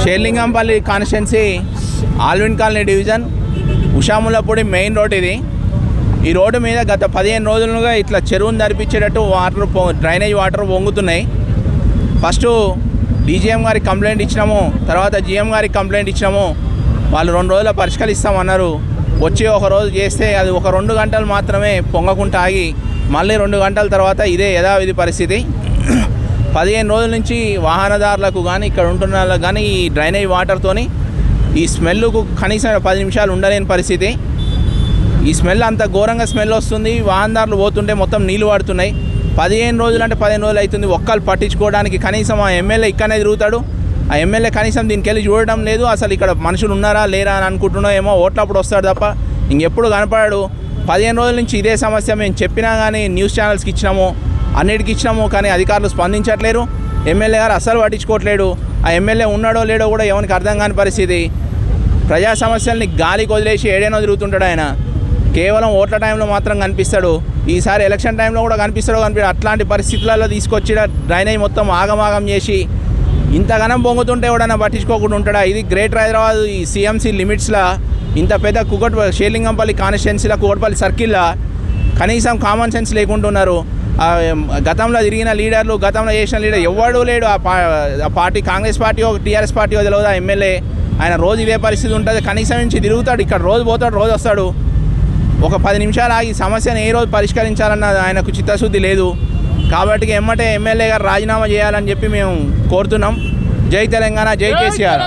Serilingampally constituency Alwyn colony division Ushamullapudi main road ఇది. ఈ road మీద గత 15 రోజులుగా ఇట్లా చెరువును నడిపించేటట్టు డ్రైనేజ్ వాటర్ వంగుతున్నాయి. ఫస్ట్ డీజీఎం గారికి కంప్లైంట్ ఇచ్చినాము, తర్వాత జీఎం గారికి కంప్లైంట్ ఇచ్చినాము. వాళ్ళు 2 రోజుల్లో పరిష్కరిస్తామన్నారు. వచ్చి ఒక రోజు చేస్తే అది ఒక 2 గంటలు మాత్రమే పొంగకుండా ఆగి మళ్ళీ 2 గంటల తర్వాత ఇదే యథావిధి పరిస్థితి. 15 రోజుల నుంచి వాహనదారులకు కానీ ఇక్కడ ఉంటున్న వాళ్ళకు కానీ ఈ డ్రైనేజ్ వాటర్తోని ఈ స్మెల్కు కనీసం 10 నిమిషాలు ఉండలేని పరిస్థితి. ఈ స్మెల్ అంత ఘోరంగా స్మెల్ వస్తుంది. వాహనదారులు పోతుంటే మొత్తం నీళ్ళు పడుతున్నాయి. 15 రోజులు అంటే 15 రోజులు అవుతుంది. ఒక్కళ్ళు పట్టించుకోవడానికి కనీసం ఆ ఎమ్మెల్యే ఇక్కడనే తిరుగుతాడు. ఆ ఎమ్మెల్యే కనీసం దీనికి వెళ్ళి చూడడం లేదు. అసలు ఇక్కడ మనుషులు ఉన్నారా లేరా అని అనుకుంటున్నాం. ఏమో ఓట్లప్పుడు వస్తాడు తప్ప ఇంకెప్పుడు కనపడాడు. 15 రోజుల నుంచి ఇదే సమస్య మేము చెప్పినా కానీ న్యూస్ ఛానల్స్కి ఇచ్చినాము, అన్నిటికి ఇచ్చినాము, కానీ అధికారులు స్పందించట్లేరు. ఎమ్మెల్యే గారు అస్సలు పట్టించుకోవట్లేడు. ఆ ఎమ్మెల్యే ఉన్నాడో లేడో కూడా ఎవరికి అర్థం కాని పరిస్థితి. ప్రజా సమస్యల్ని గాలికి వదిలేసి ఏడేనో తిరుగుతుంటాడు ఆయన. కేవలం ఓట్ల టైంలో మాత్రం కనిపిస్తాడు. ఈసారి ఎలక్షన్ టైంలో కూడా కనిపిస్తాడో అట్లాంటి పరిస్థితులలో తీసుకొచ్చి డ్రైనేజ్ మొత్తం ఆగమాగం చేసి ఇంతగానం పొంగుతుంటే ఎవడన్నా పట్టించుకోకుండా ఉంటాడా? ఇది గ్రేటర్ హైదరాబాద్ ఈ సిఎంసి లిమిట్స్లో ఇంత పెద్ద షేర్లింగంపల్లి కాన్స్టిట్యున్సీలో కూకట్పల్లి సర్కిల్లో కనీసం కామన్ సెన్స్ లేకుంటున్నారు. గతంలో తిరిగిన లీడర్లు, గతంలో చేసిన లీడర్ ఎవడూ లేడు. ఆ party Congress party TRS party తెలియదు. ఆ ఎమ్మెల్యే ఆయన రోజు ఇదే పరిస్థితి ఉంటుంది. కనీసం నుంచి తిరుగుతాడు, ఇక్కడ రోజు పోతాడు, రోజు వస్తాడు. ఒక 10 నిమిషాలు ఆగి సమస్యను ఏ రోజు పరిష్కరించాలన్న ఆయనకు చిత్తశుద్ధి లేదు. కాబట్టి ఎమ్మటే ఎమ్మెల్యే గారు రాజీనామా చేయాలని చెప్పి మేము కోరుతున్నాం. జై తెలంగాణ, జై కేసీఆర్.